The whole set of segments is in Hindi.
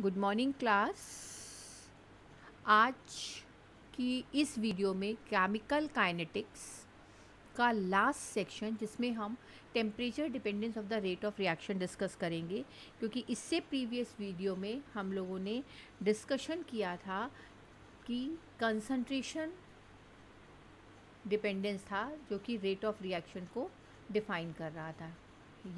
Good morning class. आज की इस वीडियो में केमिकल काइनेटिक्स का लास्ट सेक्शन, जिसमें हम temperature dependence of the rate of reaction discuss करेंगे, क्योंकि इससे प्रीवियस वीडियो में हम लोगों ने डिस्कशन किया था कि कंसंट्रेशन डिपेंडेंस था जो कि रेट ऑफ रिएक्शन को डिफ़ाइन कर रहा था।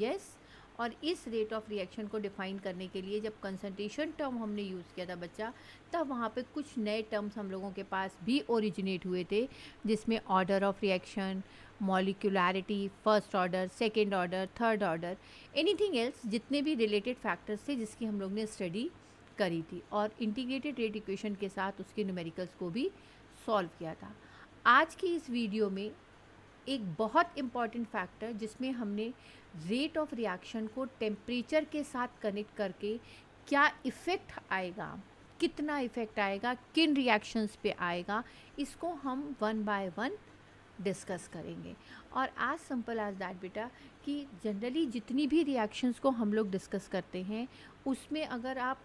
यस और इस रेट ऑफ रिएक्शन को डिफ़ाइन करने के लिए जब कंसंट्रेशन टर्म हमने यूज़ किया था बच्चा, तब वहाँ पे कुछ नए टर्म्स हम लोगों के पास भी ओरिजिनेट हुए थे, जिसमें order of reaction, molecularity, first order, second order, third order, anything else, जितने भी रिलेटेड फैक्टर्स थे जिसकी हम लोग ने स्टडी करी थी, और इंटीग्रेटेड रेट इक्वेशन के साथ उसके न्यूमेरिकल्स को भी सॉल्व किया था। आज की इस वीडियो में एक बहुत इम्पॉर्टेंट फैक्टर, जिसमें हमने रेट ऑफ रिएक्शन को टेम्परेचर के साथ कनेक्ट करके क्या इफ़ेक्ट आएगा, कितना इफ़ेक्ट आएगा, किन रिएक्शंस पे आएगा, इसको हम वन बाय वन डिस्कस करेंगे। और आज सिंपल एज दैट बेटा, कि जनरली जितनी भी रिएक्शंस को हम लोग डिस्कस करते हैं, उसमें अगर आप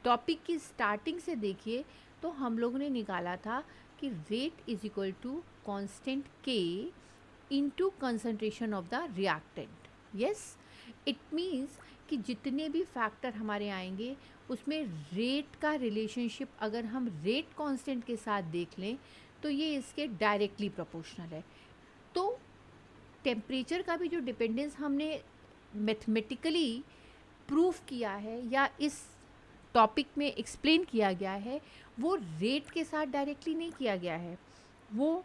टॉपिक की स्टार्टिंग से देखिए तो हम लोगों ने निकाला था कि rate is equal to constant के into concentration of the reactant. Yes, it means कि जितने भी फैक्टर हमारे आएंगे उसमें रेट का रिलेशनशिप अगर हम रेट कांस्टेंट के साथ देख लें तो ये इसके डायरेक्टली प्रोपोर्शनल है। तो टेम्परेचर का भी जो डिपेंडेंस हमने मैथमेटिकली प्रूफ किया है या इस टॉपिक में एक्सप्लेन किया गया है, वो रेट के साथ डायरेक्टली नहीं किया गया है, वो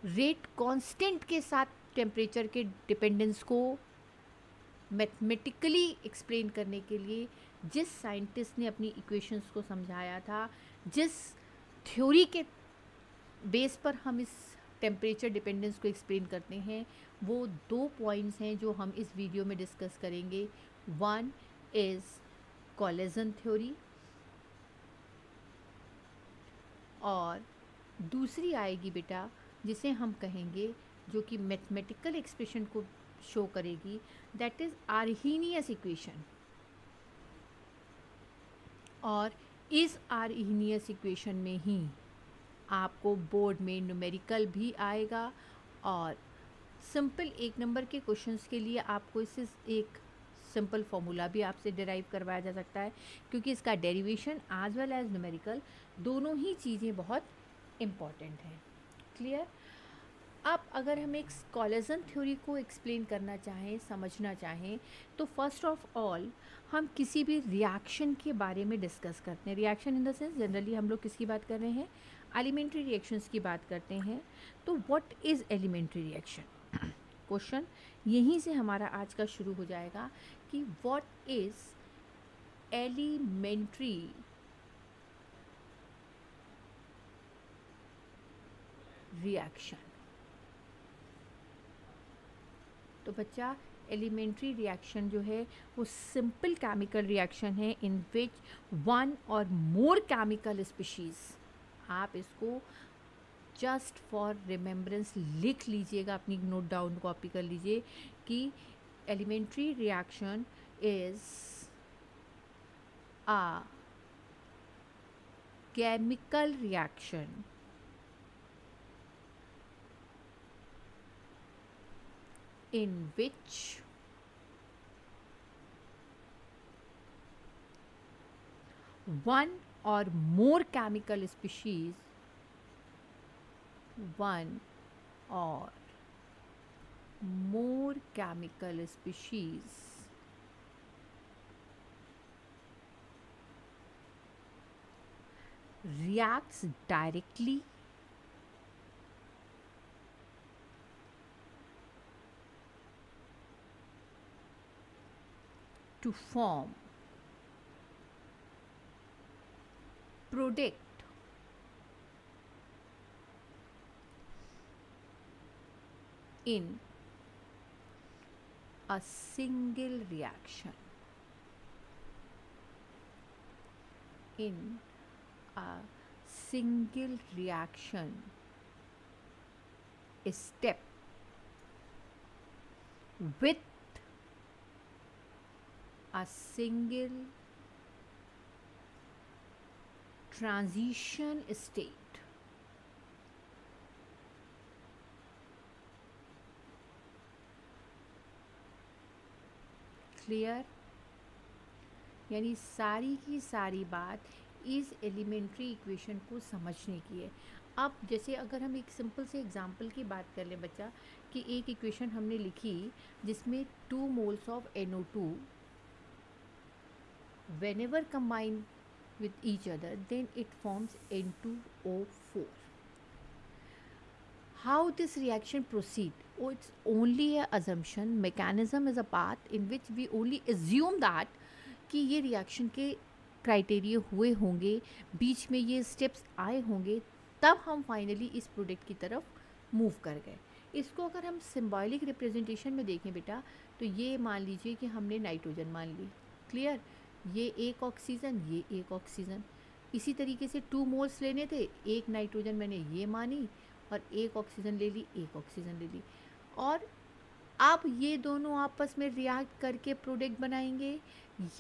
रेट कांस्टेंट के साथ टेम्परेचर के डिपेंडेंस को मैथमेटिकली एक्सप्लेन करने के लिए जिस साइंटिस्ट ने अपनी इक्वेशंस को समझाया था, जिस थ्योरी के बेस पर हम इस टेम्परेचर डिपेंडेंस को एक्सप्लेन करते हैं, वो दो पॉइंट्स हैं जो हम इस वीडियो में डिस्कस करेंगे। वन इज़ कॉलेजन थ्योरी और दूसरी आएगी बेटा जिसे हम कहेंगे, जो कि मैथमेटिकल एक्सप्रेशन को शो करेगी, दैट इज़ आर्हीनियस इक्वेशन। और इस आर्हीनियस इक्वेशन में ही आपको बोर्ड में न्यूमेरिकल भी आएगा, और सिंपल एक नंबर के क्वेश्चंस के लिए आपको इससे एक सिंपल फॉर्मूला भी आपसे डिराइव करवाया जा सकता है, क्योंकि इसका derivation as well as numerical दोनों ही चीज़ें बहुत इम्पॉर्टेंट हैं। क्लियर? अब अगर हम एक कॉलेजन थ्योरी को एक्सप्लेन करना चाहें, समझना चाहें, तो फर्स्ट ऑफ ऑल हम किसी भी रिएक्शन के बारे में डिस्कस करते हैं। Reaction in the sense generally हम लोग किसकी बात कर रहे हैं? एलिमेंट्री रिएक्शंस की बात करते हैं। तो what is elementary reaction? Question यहीं से हमारा आज का शुरू हो जाएगा कि व्हाट इज़ एलिमेंट्री रिएक्शन। तो बच्चा, एलिमेंट्री रिएक्शन जो है वो सिंपल केमिकल रिएक्शन है इन विच वन और मोर केमिकल स्पीशीज़, आप इसको जस्ट फॉर रिमेम्बरेंस लिख लीजिएगा, अपनी नोट डाउन कॉपी कर लीजिए कि elementary reaction is a chemical reaction in which one or more chemical species reacts directly to form product in a single reaction. In a single reaction step with a single transition state. Clear? यानी सारी की सारी बात इस एलिमेंट्री इक्वेशन को समझने की है। अब जैसे अगर हम एक सिंपल से एग्जांपल की बात कर लें बच्चा, कि एक इक्वेशन हमने लिखी जिसमें 2 moles of NO2 whenever combined with each other then it forms N2O4. How this reaction proceed? Oh, it's only a assumption. Mechanism is a path in which we only assume that कि ये रिएक्शन के क्राइटेरिया हुए होंगे, बीच में ये स्टेप्स आए होंगे, तब हम फाइनली इस प्रोडक्ट की तरफ मूव कर गए। इसको अगर हम सिंबॉलिक रिप्रेजेंटेशन में देखें बेटा, तो ये मान लीजिए कि हमने नाइट्रोजन मान ली, क्लियर, ये एक ऑक्सीजन, ये एक ऑक्सीजन, इसी तरीके से 2 मोल्स लेने थे, एक नाइट्रोजन मैंने ये मानी और एक ऑक्सीजन ले ली, एक ऑक्सीजन ले ली, और अब ये दोनों आपस में रिएक्ट करके प्रोडक्ट बनाएंगे,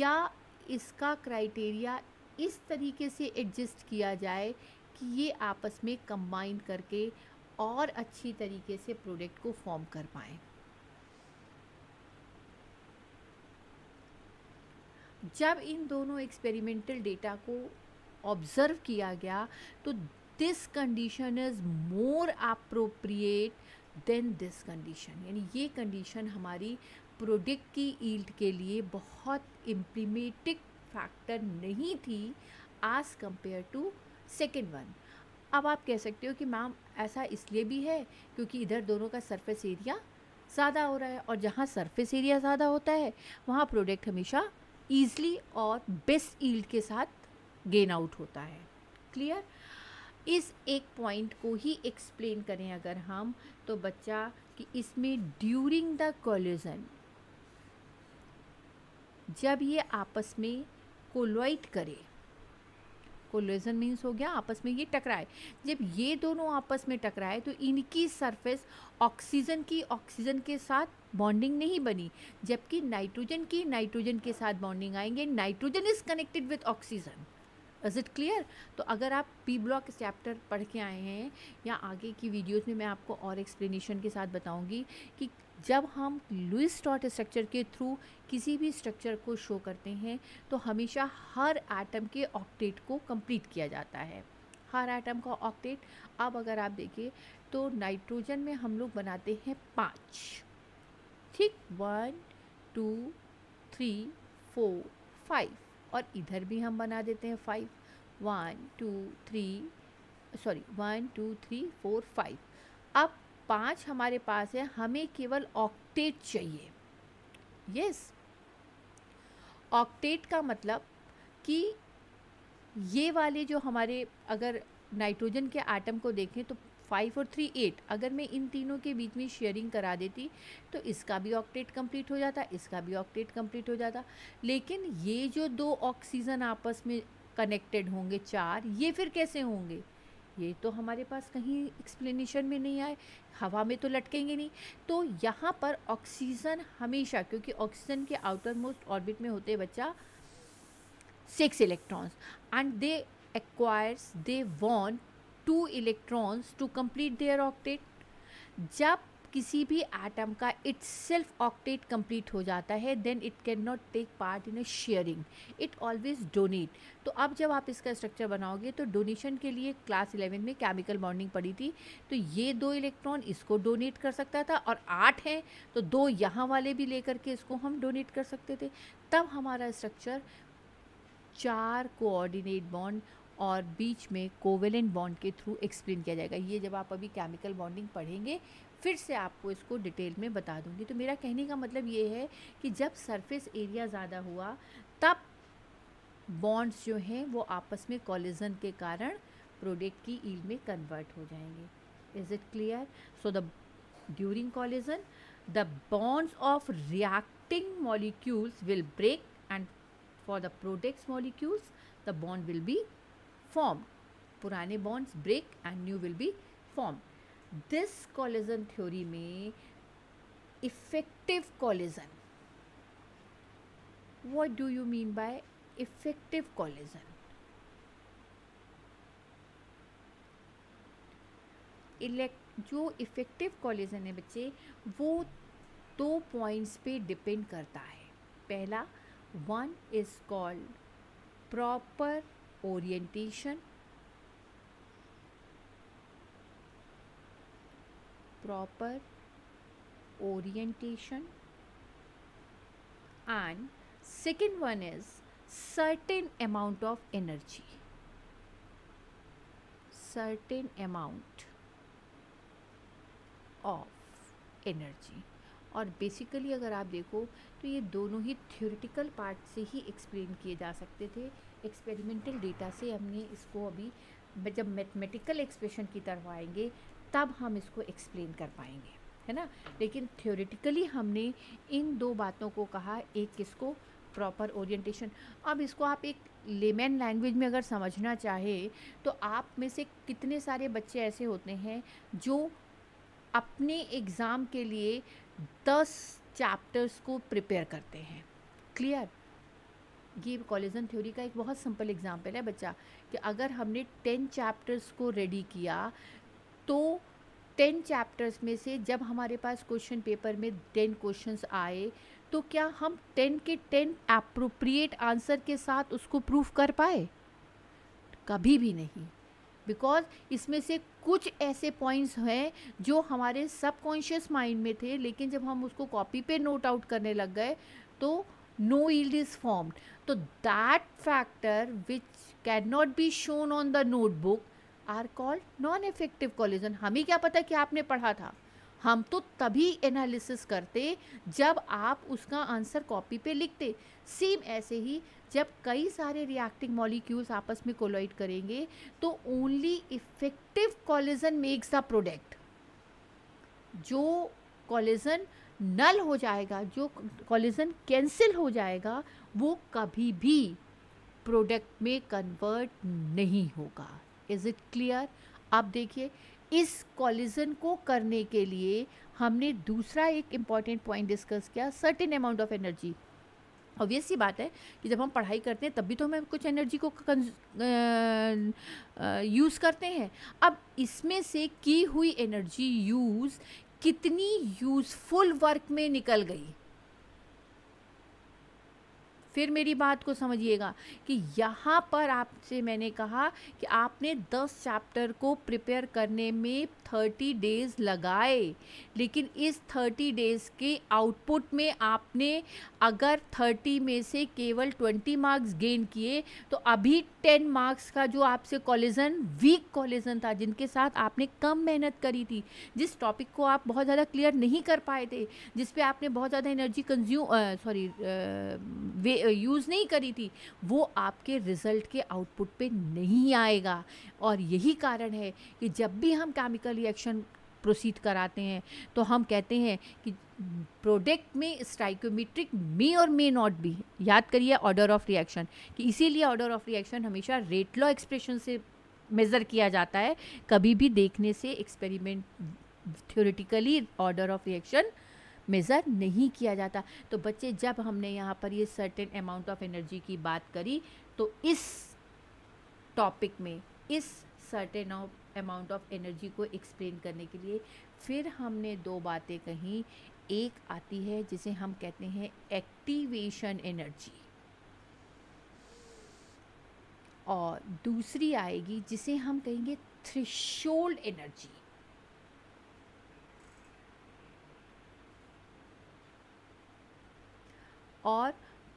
या इसका क्राइटेरिया इस तरीके से एडजस्ट किया जाए कि ये आपस में कंबाइन करके और अच्छी तरीके से प्रोडक्ट को फॉर्म कर पाएँ। जब इन दोनों एक्सपेरिमेंटल डेटा को ऑब्ज़र्व किया गया तो this condition is more appropriate than this condition, यानी ये कंडीशन हमारी प्रोडक्ट की ईल्ड के लिए बहुत इम्प्लीमेटिंग फैक्टर नहीं थी as compare to second one. अब आप कह सकते हो कि मैम ऐसा इसलिए भी है क्योंकि इधर दोनों का सरफेस एरिया ज़्यादा हो रहा है, और जहाँ सरफेस एरिया ज़्यादा होता है वहाँ प्रोडक्ट हमेशा ईजली और बेस्ट ईल्ड के साथ गेन आउट होता है। क्लियर? इस एक पॉइंट को ही एक्सप्लेन करें अगर हम, तो बच्चा कि इसमें ड्यूरिंग द कोलिजन, जब ये आपस में कोलाइड करे, कोलिजन मीन्स हो गया आपस में ये टकराए, जब ये दोनों आपस में टकराए तो इनकी सरफेस ऑक्सीजन की ऑक्सीजन के साथ बॉन्डिंग नहीं बनी, जबकि नाइट्रोजन की नाइट्रोजन के साथ बॉन्डिंग आएंगे। Nitrogen is connected with oxygen. Is it clear? तो अगर आप पी ब्लॉक चैप्टर पढ़ के आए हैं या आगे की वीडियोस में मैं आपको और एक्सप्लेनेशन के साथ बताऊंगी कि जब हम लुईस स्ट्रॉट स्ट्रक्चर के थ्रू किसी भी स्ट्रक्चर को शो करते हैं तो हमेशा हर एटम के ऑक्टेट को कंप्लीट किया जाता है, हर एटम का ऑक्टेट। अब अगर आप देखिए तो नाइट्रोजन में हम लोग बनाते हैं 5, ठीक, 1 2 3 4 5, और इधर भी हम बना देते हैं 5, 1 2 3 4 5। अब 5 हमारे पास है, हमें केवल ऑक्टेट चाहिए। यस, ऑक्टेट का मतलब कि ये वाले जो हमारे, अगर नाइट्रोजन के एटम को देखें तो 5 और 3 8, अगर मैं इन तीनों के बीच में शेयरिंग करा देती तो इसका भी ऑक्टेट कंप्लीट हो जाता, इसका भी ऑक्टेट कंप्लीट हो जाता। लेकिन ये जो 2 ऑक्सीजन आपस में कनेक्टेड होंगे 4, ये फिर कैसे होंगे? ये तो हमारे पास कहीं एक्सप्लेनेशन में नहीं आए, हवा में तो लटकेंगे नहीं। तो यहाँ पर ऑक्सीजन हमेशा, क्योंकि ऑक्सीजन के आउटर मोस्ट ऑर्बिट में होते हैं बच्चा 6 electrons, and they want 2 electrons to complete their octet. जब किसी भी एटम का इट्स सेल्फ ऑक्टेट कंप्लीट हो जाता है then it can not take part in a sharing, it always donate. तो अब जब आप इसका स्ट्रक्चर बनाओगे तो डोनेशन के लिए क्लास 11 में केमिकल बॉन्डिंग पड़ी थी, तो ये 2 इलेक्ट्रॉन इसको डोनेट कर सकता था, और 8 हैं तो 2 यहाँ वाले भी लेकर के इसको हम डोनेट कर सकते थे। तब हमारा स्ट्रक्चर 4 कोऑर्डिनेट बॉन्ड और बीच में कोवेलेंट बॉन्ड के थ्रू एक्सप्लेन किया जाएगा। ये जब आप अभी केमिकल बॉन्डिंग पढ़ेंगे फिर से आपको इसको डिटेल में बता दूंगी। तो मेरा कहने का मतलब ये है कि जब सरफेस एरिया ज़्यादा हुआ तब बॉन्ड्स जो हैं वो आपस में कोलिजन के कारण प्रोडक्ट की ईल्ड में कन्वर्ट हो जाएंगे। Is it clear? So the during collision the bonds of reacting molecules will break and for the products molecules the bond will be formed. पुराने bonds break and new will be formed. This collision theory में effective collision, what do you mean by effective collision? जो इफ़ेक्टिव कॉलिजन है बच्चे, वो 2 पॉइंट्स पे डिपेंड करता है। पहला, one is called proper orientation, proper orientation, and second one is certain amount of energy, certain amount of energy। और बेसिकली अगर आप देखो तो ये दोनों ही थ्योरेटिकल पार्ट से ही एक्सप्लेन किए जा सकते थे। एक्सपेरिमेंटल डेटा से हमने इसको अभी जब मैथमेटिकल एक्सप्रेशन की तरफ आएंगे तब हम इसको एक्सप्लेन कर पाएंगे, है ना। लेकिन थ्योरेटिकली हमने इन दो बातों को कहा, एक किसको, प्रॉपर ओरिएंटेशन। अब इसको आप एक लेमैन लैंग्वेज में अगर समझना चाहे तो आप में से कितने सारे बच्चे ऐसे होते हैं जो अपने एग्ज़ाम के लिए 10 चैप्टर्स को प्रिपेयर करते हैं। क्लियर? ये कॉलिजन थ्योरी का एक बहुत सिंपल एग्जांपल है बच्चा, कि अगर हमने 10 चैप्टर्स को रेडी किया तो 10 चैप्टर्स में से जब हमारे पास क्वेश्चन पेपर में 10 क्वेश्चंस आए तो क्या हम 10 के 10 एप्रोप्रिएट आंसर के साथ उसको प्रूफ कर पाए? कभी भी नहीं। बिकॉज इसमें से कुछ ऐसे पॉइंट्स हैं जो हमारे सबकॉन्शियस माइंड में थे, लेकिन जब हम उसको कॉपी पे नोट आउट करने लग गए तो नो यील्ड इज फॉर्म्ड। तो that factor which can not be shown on the notebook are called non effective collision. हमें क्या पता कि आपने पढ़ा था, हम तो तभी एनालिसिस करते जब आप उसका आंसर कॉपी पे लिखते। सेम ऐसे ही जब कई सारे रिएक्टिंग मॉलिक्यूल्स आपस में कोलाइड करेंगे तो only effective collision makes the product. जो कॉलिजन नल हो जाएगा, जो कॉलिजन कैंसिल हो जाएगा, वो कभी भी प्रोडक्ट में कन्वर्ट नहीं होगा। Is it clear? अब देखिए, इस कॉलिजन को करने के लिए हमने दूसरा एक इम्पॉर्टेंट पॉइंट डिस्कस किया, certain amount of energy. Obvious सी बात है कि जब हम पढ़ाई करते हैं तब भी तो हमें कुछ एनर्जी को यूज़ करते हैं। अब इसमें से की हुई एनर्जी यूज़ कितनी यूज़फुल वर्क में निकल गई। फिर मेरी बात को समझिएगा कि यहाँ पर आपसे मैंने कहा कि आपने 10 चैप्टर को प्रिपेयर करने में 30 डेज़ लगाए, लेकिन इस 30 डेज़ के आउटपुट में आपने अगर 30 में से केवल 20 मार्क्स गेन किए तो अभी 10 मार्क्स का जो आपसे कॉलिजन, वीक कॉलिजन था, जिनके साथ आपने कम मेहनत करी थी, जिस टॉपिक को आप बहुत ज़्यादा क्लियर नहीं कर पाए थे, जिस पे आपने बहुत ज़्यादा एनर्जी यूज़ नहीं करी थी, वो आपके रिज़ल्ट के आउटपुट पे नहीं आएगा। और यही कारण है कि जब भी हम केमिकल रिएक्शन प्रोसीड कराते हैं तो हम कहते हैं कि प्रोडक्ट में स्टाइकोमेट्रिक मे और मे नॉट बी। याद करिए ऑर्डर ऑफ रिएक्शन, कि इसीलिए ऑर्डर ऑफ रिएक्शन हमेशा रेट लॉ एक्सप्रेशन से मेज़र किया जाता है, कभी भी देखने से experiment theoretically order of reaction measure नहीं किया जाता। तो बच्चे, जब हमने यहाँ पर ये सर्टेन अमाउंट ऑफ एनर्जी की बात करी तो इस टॉपिक में इस सर्टेन अमाउंट ऑफ एनर्जी को एक्सप्लेन करने के लिए फिर हमने दो बातें कहीं। एक आती है जिसे हम कहते हैं एक्टिवेशन एनर्जी, और दूसरी आएगी जिसे हम कहेंगे थ्रेशोल्ड एनर्जी। और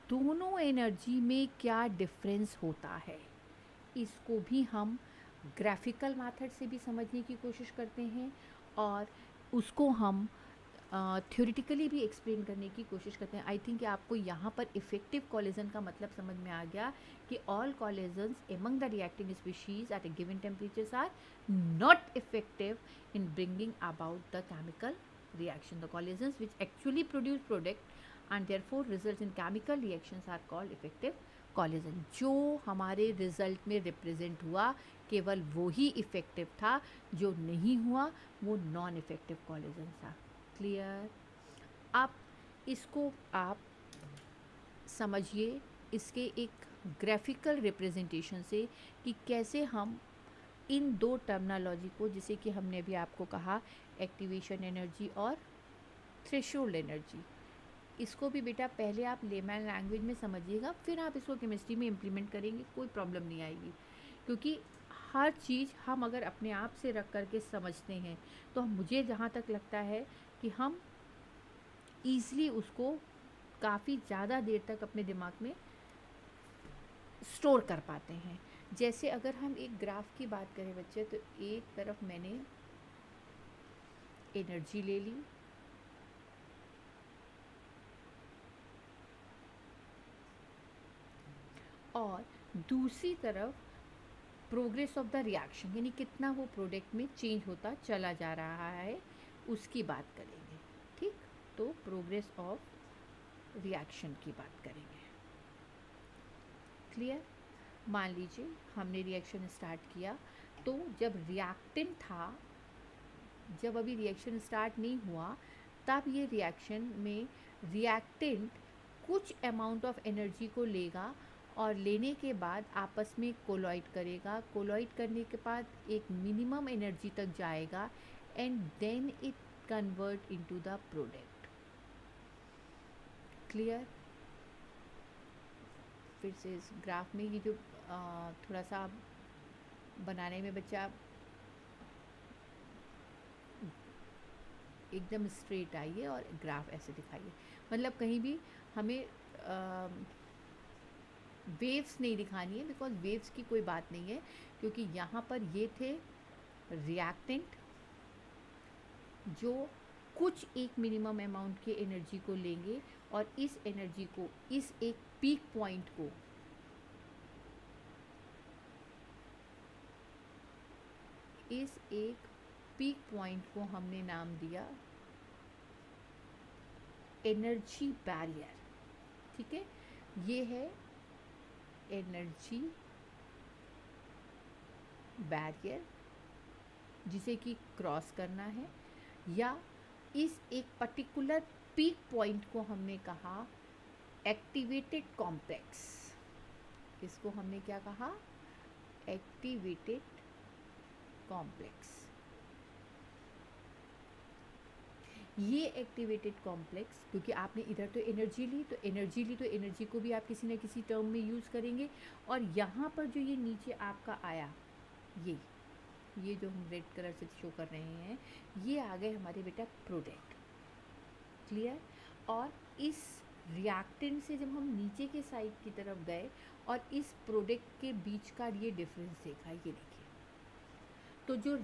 दोनों एनर्जी में क्या डिफरेंस होता है, इसको भी हम ग्राफिकल मेथड से भी समझने की कोशिश करते हैं और उसको हम थ्योरेटिकली भी एक्सप्लेन करने की कोशिश करते हैं। आई थिंक कि आपको यहाँ पर इफेक्टिव कॉलिजन का मतलब समझ में आ गया कि all collisions among the reacting species at a given temperatures are not effective in bringing about the chemical reaction. The collisions which actually produce product and therefore results in chemical reactions are called effective collision. जो हमारे रिजल्ट में रिप्रेजेंट हुआ केवल वो ही इफ़ेक्टिव था, जो नहीं हुआ वो नॉन इफ़ेक्टिव कॉलिजन था। क्लियर? अब इसको आप समझिए इसके एक ग्राफिकल रिप्रेजेंटेशन से कि कैसे हम इन दो टर्मिनोलॉजी को, जिसे कि हमने अभी आपको कहा एक्टिवेशन एनर्जी और थ्रेशोल्ड एनर्जी, इसको भी बेटा पहले आप लेमैन लैंग्वेज में समझिएगा, फिर आप इसको केमिस्ट्री में इम्प्लीमेंट करेंगे, कोई प्रॉब्लम नहीं आएगी। क्योंकि हर चीज़ हम अगर अपने आप से रख करके समझते हैं तो मुझे जहाँ तक लगता है कि हम ईज़िली उसको काफ़ी ज़्यादा देर तक अपने दिमाग में स्टोर कर पाते हैं। जैसे अगर हम एक ग्राफ की बात करें बच्चे, तो एक तरफ मैंने एनर्जी ले ली, और दूसरी तरफ प्रोग्रेस ऑफ द रिएक्शन, यानी कितना वो प्रोडक्ट में चेंज होता चला जा रहा है, उसकी बात करेंगे। ठीक, तो प्रोग्रेस ऑफ रिएक्शन की बात करेंगे। क्लियर? मान लीजिए हमने रिएक्शन स्टार्ट किया, तो जब रिएक्टेंट था, जब अभी रिएक्शन स्टार्ट नहीं हुआ, तब ये रिएक्शन में रिएक्टेंट कुछ अमाउंट ऑफ एनर्जी को लेगा और लेने के बाद आपस में कोलॉइड करेगा। कोलॉइड करने के बाद एक मिनिमम एनर्जी तक जाएगा and then it convert into the product. Clear? फिर से इस ग्राफ में ये जो थोड़ा सा बनाने में बच्चा एकदम स्ट्रेट आइए और ग्राफ ऐसे दिखाइए, मतलब कहीं भी हमें वेव्स नहीं दिखानी है, बिकॉज वेव्स की कोई बात नहीं है, क्योंकि यहाँ पर ये थे रिएक्टेंट जो कुछ एक मिनिमम अमाउंट की एनर्जी को लेंगे और इस एनर्जी को, इस एक पीक पॉइंट को हमने नाम दिया एनर्जी बैरियर। ठीक है, ये है एनर्जी बैरियर जिसे कि क्रॉस करना है, या इस एक पर्टिकुलर पीक पॉइंट को हमने कहा एक्टिवेटेड कॉम्प्लेक्स। इसको हमने क्या कहा? Activated complex. ये एक्टिवेटेड कॉम्प्लेक्स, क्योंकि आपने इधर तो एनर्जी ली, तो एनर्जी को भी आप किसी न किसी टर्म में यूज़ करेंगे। और यहाँ पर जो ये नीचे आपका आया, ये जो हम रेड कलर से शो कर रहे हैं, ये आ गए हमारे बेटा प्रोडक्ट। क्लियर? और इस रिएक्टेंट से जब हम नीचे के साइड की तरफ गए और इस प्रोडक्ट के बीच का ये डिफरेंस देखा, ये देखिए, तो जो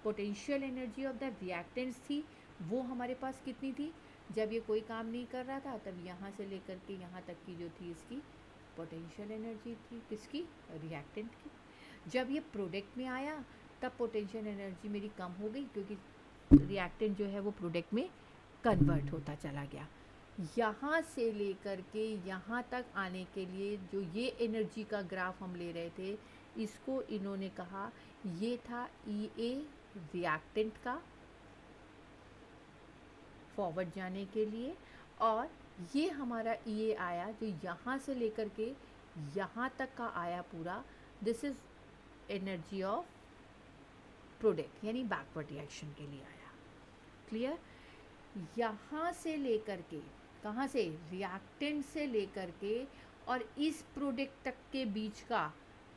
potential energy of the reactants थी वो हमारे पास कितनी थी? जब ये कोई काम नहीं कर रहा था, तब यहाँ से लेकर के यहाँ तक की जो थी इसकी पोटेंशियल एनर्जी थी, किसकी? रिएक्टेंट की। जब ये प्रोडक्ट में आया तब पोटेंशियल एनर्जी मेरी कम हो गई, क्योंकि रिएक्टेंट जो है वो प्रोडक्ट में कन्वर्ट होता चला गया। यहाँ से लेकर के यहाँ तक आने के लिए जो ये एनर्जी का ग्राफ हम ले रहे थे, इसको इन्होंने कहा, ये था EA रिएक्टेंट का फॉरवर्ड जाने के लिए, और ये हमारा EA आया जो यहाँ से लेकर के यहाँ तक का आया पूरा, this is energy of product, यानी बैकवर्ड रिएक्शन के लिए आया। क्लियर? यहाँ से लेकर के, कहाँ से? रिएक्टेंट से लेकर के और इस प्रोडक्ट तक के बीच का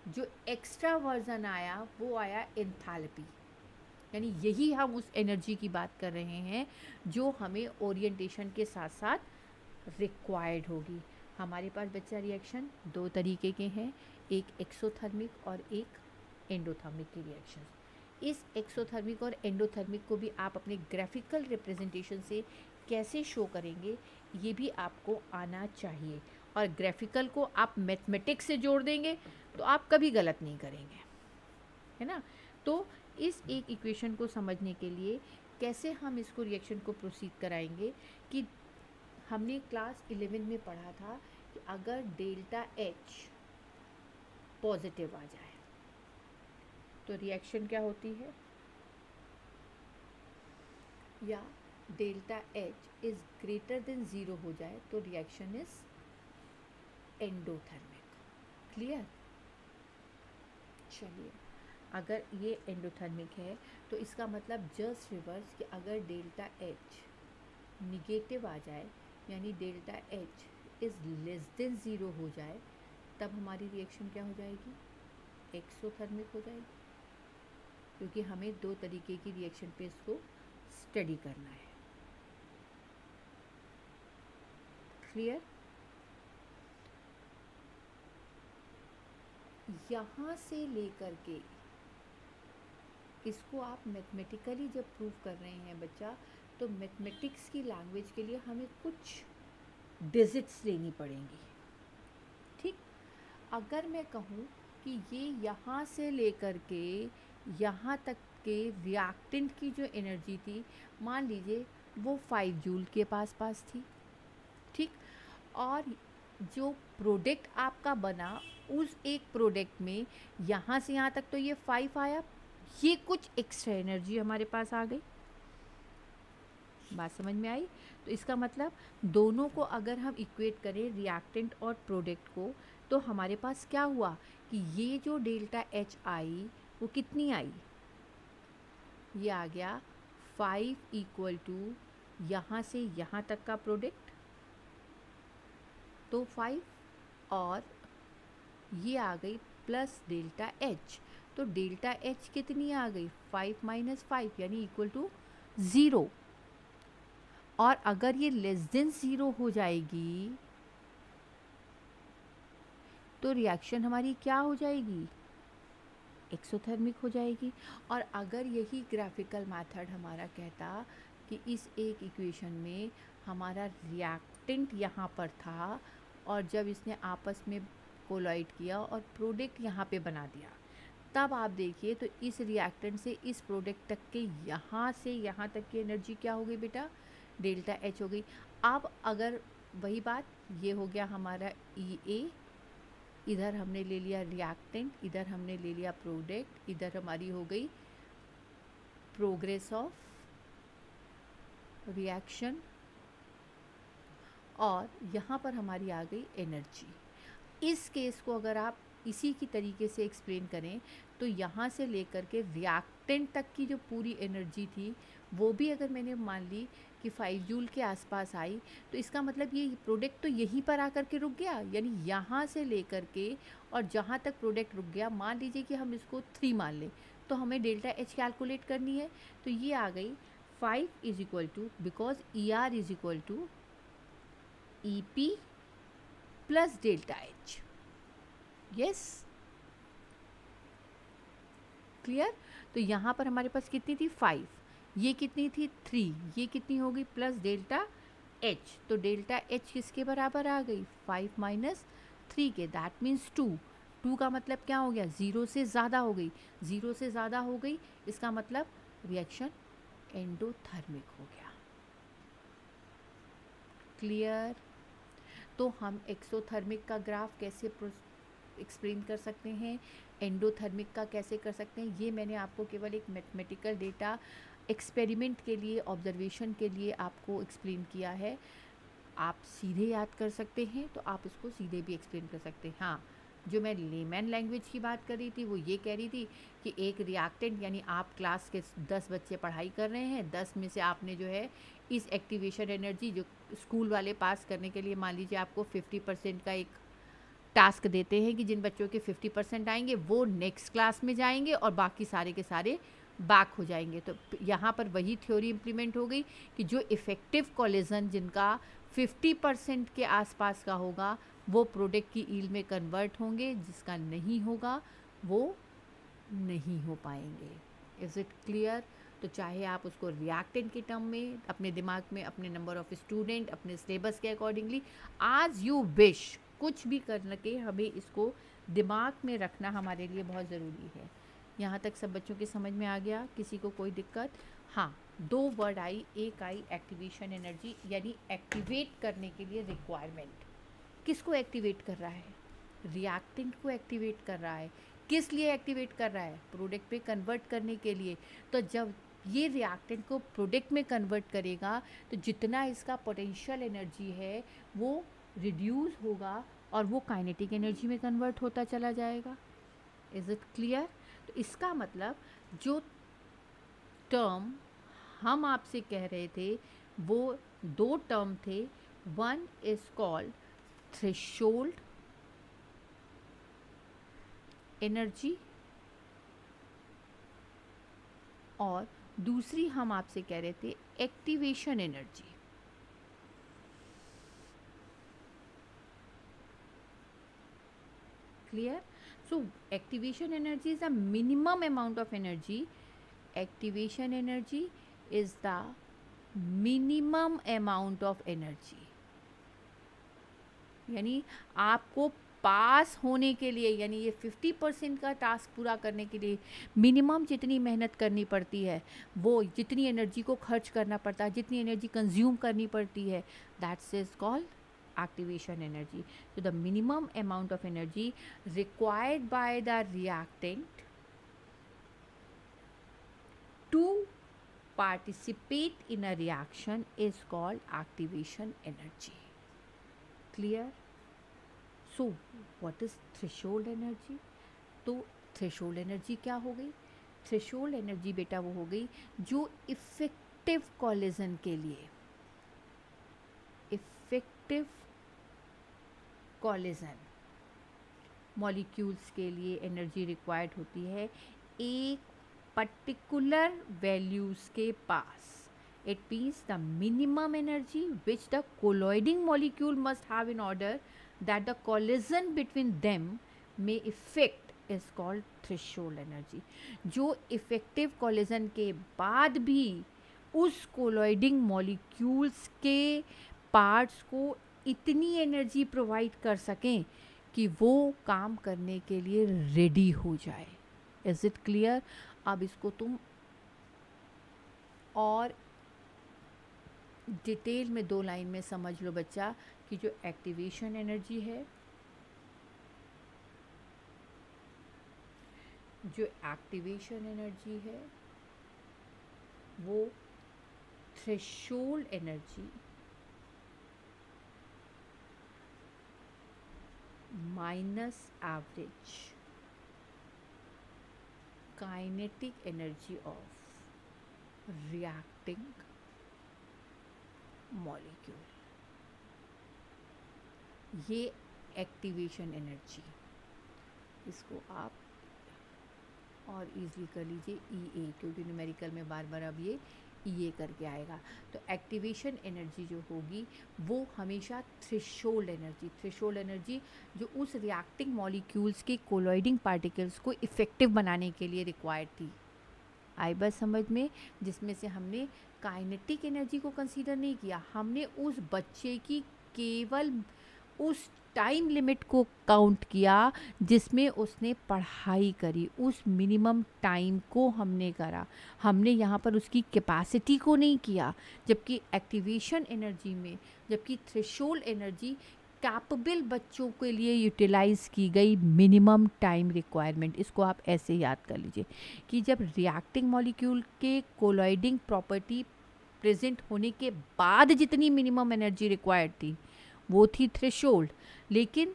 जो एक्स्ट्रा वर्जन आया वो आया एंथैल्पी, यानी यही हम उस एनर्जी की बात कर रहे हैं जो हमें ओरिएंटेशन के साथ साथ रिक्वायर्ड होगी। हमारे पास बच्चा रिएक्शन दो तरीके के हैं, एक एक्सोथर्मिक और एक एंडोथर्मिक के रिएक्शन। इस एक्सोथर्मिक और एंडोथर्मिक को भी आप अपने ग्राफिकल रिप्रेजेंटेशन से कैसे शो करेंगे ये भी आपको आना चाहिए, और ग्राफिकल को आप मैथमेटिक्स से जोड़ देंगे तो आप कभी गलत नहीं करेंगे, है ना। तो इस एक इक्वेशन को समझने के लिए कैसे हम इसको रिएक्शन को प्रोसीड कराएंगे, कि हमने क्लास 11 में पढ़ा था कि अगर डेल्टा H पॉजिटिव आ जाए तो रिएक्शन क्या होती है, या delta H is greater than 0 हो जाए तो रिएक्शन इज़ एंडोथर्मिक। क्लियर? चलिए अगर ये एंडोथर्मिक है तो इसका मतलब जस्ट रिवर्स कि अगर डेल्टा एच निगेटिव आ जाए, यानी delta H is less than zero हो जाए, तब हमारी रिएक्शन क्या हो जाएगी? एक्सोथर्मिक हो जाएगी, क्योंकि हमें दो तरीके की रिएक्शन पे इसको स्टडी करना है। क्लियर? यहाँ से लेकर के इसको आप मैथमेटिकली जब प्रूव कर रहे हैं बच्चा, तो मैथमेटिक्स की लैंग्वेज के लिए हमें कुछ डिजिट्स लेनी पड़ेंगी। ठीक, अगर मैं कहूँ कि ये यहाँ से लेकर के यहाँ तक के रिएक्टेंट की जो एनर्जी थी, मान लीजिए वो 5 जूल के पास थी। ठीक, और जो प्रोडक्ट आपका बना उस एक प्रोडक्ट में यहाँ से यहाँ तक तो ये 5 आया, ये कुछ एक्स्ट्रा एनर्जी हमारे पास आ गई। बात समझ में आई? तो इसका मतलब दोनों को अगर हम इक्वेट करें, रिएक्टेंट और प्रोडक्ट को, तो हमारे पास क्या हुआ कि ये जो डेल्टा एच आई वो कितनी आई? ये आ गया 5 इक्वल टू यहाँ से यहाँ तक का प्रोडक्ट, तो 5, और ये आ गई प्लस डेल्टा एच, तो डेल्टा एच कितनी आ गई? 5 माइनस 5 यानी इक्वल टू 0। और अगर ये लेस देन 0 हो जाएगी तो रिएक्शन हमारी क्या हो जाएगी? एक्सोथर्मिक हो जाएगी। और अगर यही ग्राफिकल मेथड हमारा कहता कि इस एक इक्वेशन में हमारा रिएक्टेंट यहाँ पर था और जब इसने आपस में कोलाइड किया और प्रोडक्ट यहाँ पे बना दिया, तब आप देखिए तो इस रिएक्टेंट से इस प्रोडक्ट तक के यहाँ से यहाँ तक की एनर्जी क्या हो गई बेटा? डेल्टा एच हो गई। अब अगर वही बात, ये हो गया हमारा ई ए, इधर हमने ले लिया रिएक्टेंट, इधर हमने ले लिया प्रोडक्ट, इधर हमारी हो गई प्रोग्रेस ऑफ रिएक्शन, और यहाँ पर हमारी आ गई एनर्जी। इस केस को अगर आप इसी की तरीके से एक्सप्लेन करें तो यहाँ से लेकर के रिएक्टेंट तक की जो पूरी एनर्जी थी वो भी अगर मैंने मान ली कि 5 जूल के आसपास आई, तो इसका मतलब ये प्रोडक्ट तो यहीं पर आकर के रुक गया, यानी यहाँ से लेकर के और जहाँ तक प्रोडक्ट रुक गया, मान लीजिए कि हम इसको 3 मान लें, तो हमें डेल्टा एच कैलकुलेट करनी है। तो ये आ गई 5 is equal to, because E R is equal to E P plus delta H. Yes, clear? तो यहाँ पर हमारे पास कितनी थी? 5, ये कितनी थी? 3, ये कितनी हो गई? प्लस डेल्टा एच, तो डेल्टा एच किसके बराबर आ गई? 5 माइनस 3 के, दैट मीन्स 2। 2 का मतलब क्या हो गया? 0 से ज़्यादा हो गई। 0 से ज़्यादा हो गई, इसका मतलब रिएक्शन एंडोथर्मिक हो गया। क्लियर? तो हम एक्सोथर्मिक का ग्राफ कैसे एक्सप्लेन कर सकते हैं, एंडोथर्मिक का कैसे कर सकते हैं, ये मैंने आपको केवल एक मैथमेटिकल डेटा एक्सपेरिमेंट के लिए, ऑब्जर्वेशन के लिए आपको एक्सप्लेन किया है। आप सीधे याद कर सकते हैं तो आप इसको सीधे भी एक्सप्लेन कर सकते हैं। हाँ, जो मैं लेमैन लैंग्वेज की बात कर रही थी वो ये कह रही थी कि एक रिएक्टेंट, यानी आप क्लास के 10 बच्चे पढ़ाई कर रहे हैं, 10 में से आपने जो है इस एक्टिवेशन एनर्जी जो स्कूल वाले पास करने के लिए मान लीजिए आपको 50% का एक टास्क देते हैं कि जिन बच्चों के 50% आएंगे वो नेक्स्ट क्लास में जाएंगे और बाकी सारे के सारे बैक हो जाएंगे। तो यहाँ पर वही थ्योरी इम्प्लीमेंट हो गई कि जो इफ़ेक्टिव कोलिजन जिनका 50% के आसपास का होगा वो प्रोडक्ट की ईल्ड में कन्वर्ट होंगे, जिसका नहीं होगा वो नहीं हो पाएंगे। Is it clear? तो चाहे आप उसको रिएक्टेंट के टर्म में, अपने दिमाग में, अपने नंबर ऑफ़ स्टूडेंट, अपने सिलेबस के अकॉर्डिंगली, आज यू विश, कुछ भी करके हमें इसको दिमाग में रखना हमारे लिए बहुत ज़रूरी है। यहाँ तक सब बच्चों के समझ में आ गया? किसी को कोई दिक्कत? हाँ, 2 वर्ड आई, एक आई एक्टिवेशन एनर्जी, यानी एक्टिवेट करने के लिए रिक्वायरमेंट। किसको एक्टिवेट कर रहा है? रिएक्टेंट को एक्टिवेट कर रहा है। किस लिए एक्टिवेट कर रहा है? प्रोडक्ट पे कन्वर्ट करने के लिए। तो जब ये रिएक्टेंट को प्रोडक्ट में कन्वर्ट करेगा तो जितना इसका पोटेंशियल एनर्जी है वो रिड्यूस होगा और वो काइनेटिक एनर्जी में कन्वर्ट होता चला जाएगा। Is it clear? तो इसका मतलब जो टर्म हम आपसे कह रहे थे वो दो टर्म थे, one is called threshold energy और दूसरी हम आपसे कह रहे थे activation energy. Clear? So activation energy is the minimum amount of energy, activation energy is the minimum amount of energy, यानी आपको पास होने के लिए, यानी ये 50% का टास्क पूरा करने के लिए मिनिमम जितनी मेहनत करनी पड़ती है, वो जितनी एनर्जी को खर्च करना पड़ता है, जितनी एनर्जी कंज्यूम करनी पड़ती है, that's is called activation energy. So the minimum amount of energy required by the reactant to participate in a reaction is called activation energy. Clear? So what is threshold energy? तो threshold energy क्या हो गई? threshold energy बेटा वो हो गई जो effective collision के लिए, effective कॉलिजन मॉलिक्यूल्स के लिए एनर्जी रिक्वायर्ड होती है एक पर्टिकुलर वैल्यूज़ के पास। It means the minimum energy which the colliding molecule must have in order that the collision between them may effect is called threshold energy. जो इफेक्टिव कॉलिजन के बाद भी उस कोलॉइडिंग मॉलिक्यूल्स के पार्ट्स को इतनी एनर्जी प्रोवाइड कर सकें कि वो काम करने के लिए रेडी हो जाए। Is it clear? अब इसको तुम और डिटेल में 2 लाइन में समझ लो बच्चा कि जो एक्टिवेशन एनर्जी है, जो एक्टिवेशन एनर्जी है वो threshold energy minus average kinetic energy of reacting molecule, ये एक्टिवेशन एनर्जी, इसको आप और इजीली कर लीजिए EA, क्योंकि न्यूमेरिकल में बार बार अब ये EA करके आएगा। तो एक्टिवेशन एनर्जी जो होगी वो हमेशा थ्रेशोल्ड एनर्जी जो उस रिएक्टिंग मॉलिक्यूल्स के कोलॉइडिंग पार्टिकल्स को इफ़ेक्टिव बनाने के लिए रिक्वायर्ड थी। आई बस समझ में, जिसमें से हमने काइनेटिक एनर्जी को कंसीडर नहीं किया, हमने उस बच्चे की केवल उस टाइम लिमिट को काउंट किया जिसमें उसने पढ़ाई करी, उस मिनिमम टाइम को हमने करा, हमने यहाँ पर उसकी कैपेसिटी को नहीं किया। जबकि एक्टिवेशन एनर्जी में, जबकि थ्रेशोल्ड एनर्जी कैपेबल बच्चों के लिए यूटिलाइज की गई मिनिमम टाइम रिक्वायरमेंट। इसको आप ऐसे याद कर लीजिए कि जब रिएक्टिंग मॉलिक्यूल के कोलॉइडिंग प्रॉपर्टी प्रेजेंट होने के बाद जितनी मिनिमम एनर्जी रिक्वायर्ड थी वो थी थ्रेशोल्ड, लेकिन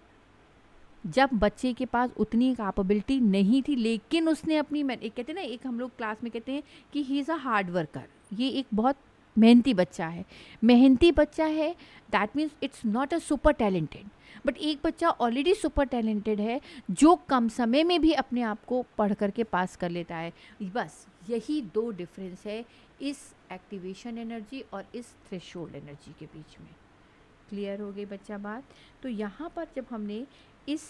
जब बच्चे के पास उतनी कैपेबिलिटी नहीं थी, लेकिन उसने अपनी एक कहते हैं ना, एक हम लोग क्लास में कहते हैं कि he is a hard worker, ये एक बहुत मेहनती बच्चा है, that means it's not a super talented, but एक बच्चा ऑलरेडी सुपर टैलेंटेड है जो कम समय में भी अपने आप को पढ़ करके पास कर लेता है। बस यही 2 डिफरेंस है इस एक्टिवेशन एनर्जी और इस थ्रेशोल्ड एनर्जी के बीच में। क्लियर हो गई बच्चा बात? तो यहाँ पर जब हमने इस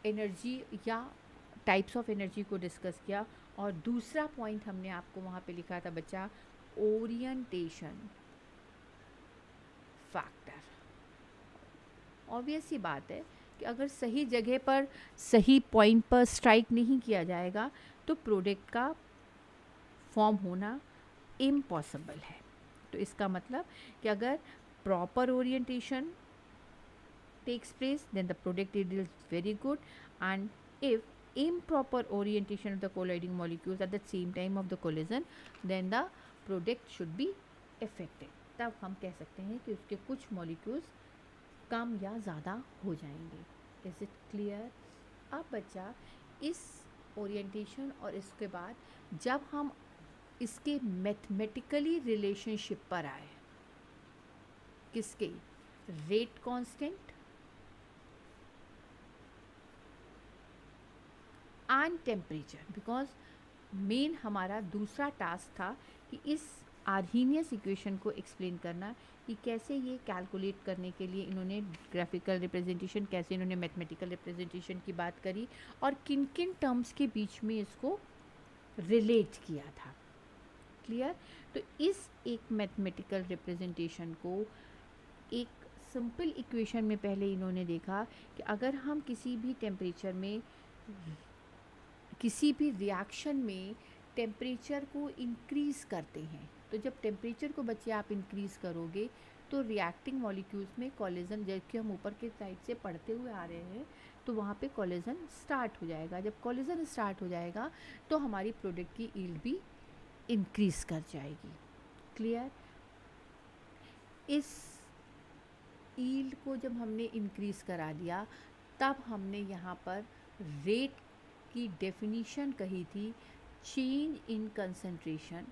एनर्जी या टाइप्स ऑफ एनर्जी को डिस्कस किया, और दूसरा पॉइंट हमने आपको वहाँ पे लिखा था बच्चा, ओरिएंटेशन फैक्टर। ऑब्वियस सी बात है कि अगर सही जगह पर सही पॉइंट पर स्ट्राइक नहीं किया जाएगा तो प्रोडक्ट का फॉर्म होना इम्पॉसिबल है। तो इसका मतलब कि अगर proper orientation takes place, then the product yield is very good, and if improper orientation of the colliding molecules at the same time of the collision, then the product should be affected। तब हम कह सकते हैं कि उसके कुछ molecules कम या ज़्यादा हो जाएंगे। Is it clear? अब बच्चा इस ओरिएंटेशन और इसके बाद जब हम इसके मैथमेटिकली रिलेशनशिप पर आए, किसके, rate constant and temperature, because main हमारा दूसरा टास्क था कि इस आर्हीनियस इक्वेशन को एक्सप्लेन करना कि कैसे ये कैलकुलेट करने के लिए इन्होंने ग्राफिकल रिप्रेजेंटेशन, कैसे इन्होंने मैथमेटिकल रिप्रेजेंटेशन की बात करी और किन किन टर्म्स के बीच में इसको रिलेट किया था। क्लियर। तो इस एक मैथमेटिकल रिप्रेजेंटेशन को एक सिंपल इक्वेशन में पहले इन्होंने देखा कि अगर हम किसी भी टेम्परेचर में, किसी भी रिएक्शन में टेम्परेचर को इंक्रीज़ करते हैं, तो जब टेम्परेचर को बच्चे आप इंक्रीज़ करोगे तो रिएक्टिंग मॉलिक्यूल्स में कॉलिजन, जबकि हम ऊपर के साइड से पढ़ते हुए आ रहे हैं, तो वहाँ पे कॉलिजन स्टार्ट हो जाएगा। जब कॉलिजन स्टार्ट हो जाएगा तो हमारी प्रोडक्ट की यील्ड भी इंक्रीज़ कर जाएगी। क्लियर। इस यील्ड को जब हमने इंक्रीज़ करा दिया तब हमने यहाँ पर रेट की डेफिनीशन कही थी, change in concentration,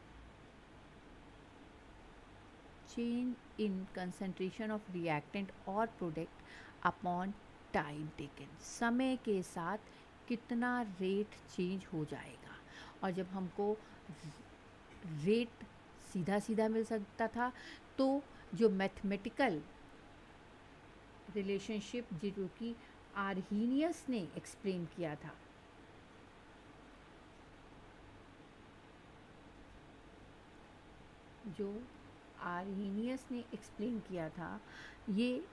change in concentration of reactant और प्रोडक्ट अपॉन टाइम टेकन, समय के साथ कितना रेट चेंज हो जाएगा। और जब हमको रेट सीधा सीधा मिल सकता था तो जो मैथमेटिकल रिलेशनशिप जो कि आर्हीनियस ने एक्सप्लेन किया था, जो आर्हीनियस ने एक्सप्लेन किया था, ये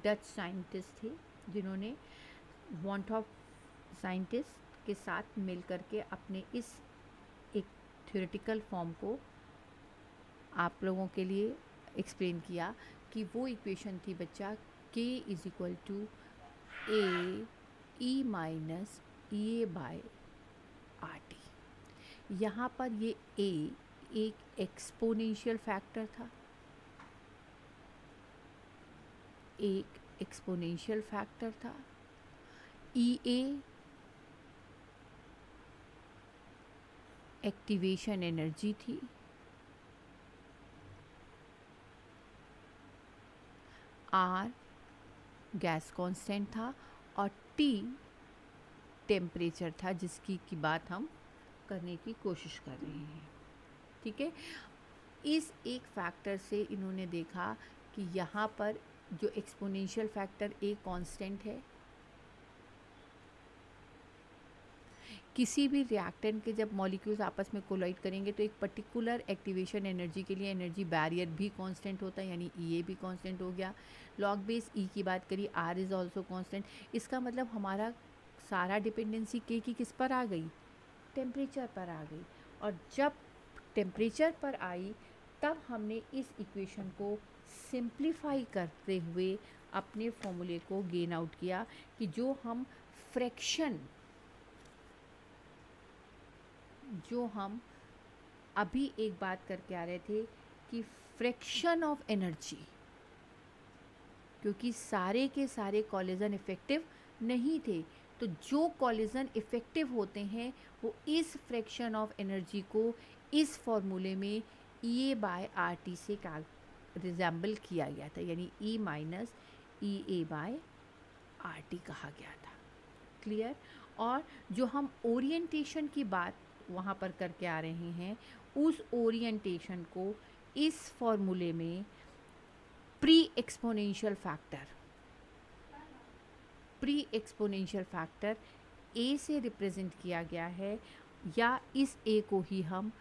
डच साइंटिस्ट थे जिन्होंने वॉन्ट ऑफ साइंटिस्ट के साथ मिल करके अपने इस एक थ्योरेटिकल फॉर्म को आप लोगों के लिए एक्सप्लेन किया कि वो इक्वेशन थी बच्चा k is equal to A E minus E A by R T. यहाँ पर ये a एक एक्सपोनेंशियल फैक्टर था, एक एक्सपोनेंशियल फैक्टर था। ई ए एक्टिवेशन एनर्जी थी, आर गैस कांस्टेंट था और टी टेम्परेचर था जिसकी की बात हम करने की कोशिश कर रहे हैं। ठीक है। इस एक फैक्टर से इन्होंने देखा कि यहाँ पर जो एक्सपोनेंशियल फैक्टर ए कांस्टेंट है, किसी भी रिएक्टेंट के जब मॉलिक्यूल्स आपस में कोलाइड करेंगे तो एक पर्टिकुलर एक्टिवेशन एनर्जी के लिए एनर्जी बैरियर भी कांस्टेंट होता है, यानी ई ए भी कांस्टेंट हो गया। लॉग बेस ई की बात करी, आर इज़ ऑल्सो कांस्टेंट। इसका मतलब हमारा सारा डिपेंडेंसी के की किस पर आ गई, टेम्परेचर पर आ गई। और जब टेम्परेचर पर आई तब हमने इस इक्वेशन को सिंप्लीफाई करते हुए अपने फॉर्मूले को गेन आउट किया कि जो हम फ्रैक्शन, जो हम अभी एक बात करके आ रहे थे कि फ्रैक्शन ऑफ एनर्जी, क्योंकि सारे के सारे कॉलिजन इफ़ेक्टिव नहीं थे, तो जो कॉलिजन इफ़ेक्टिव होते हैं वो इस फ्रैक्शन ऑफ एनर्जी को इस फॉर्मूले में ई ए बाय आर टी से रिजेंबल किया गया था, यानी ई minus E A by R T कहा गया था। क्लियर। और जो हम ओरिएंटेशन की बात वहाँ पर करके आ रहे हैं, उस ओरिएंटेशन को इस फॉर्मूले में प्री एक्सपोनेंशियल फैक्टर ए से रिप्रेजेंट किया गया है, या इस ए को ही हम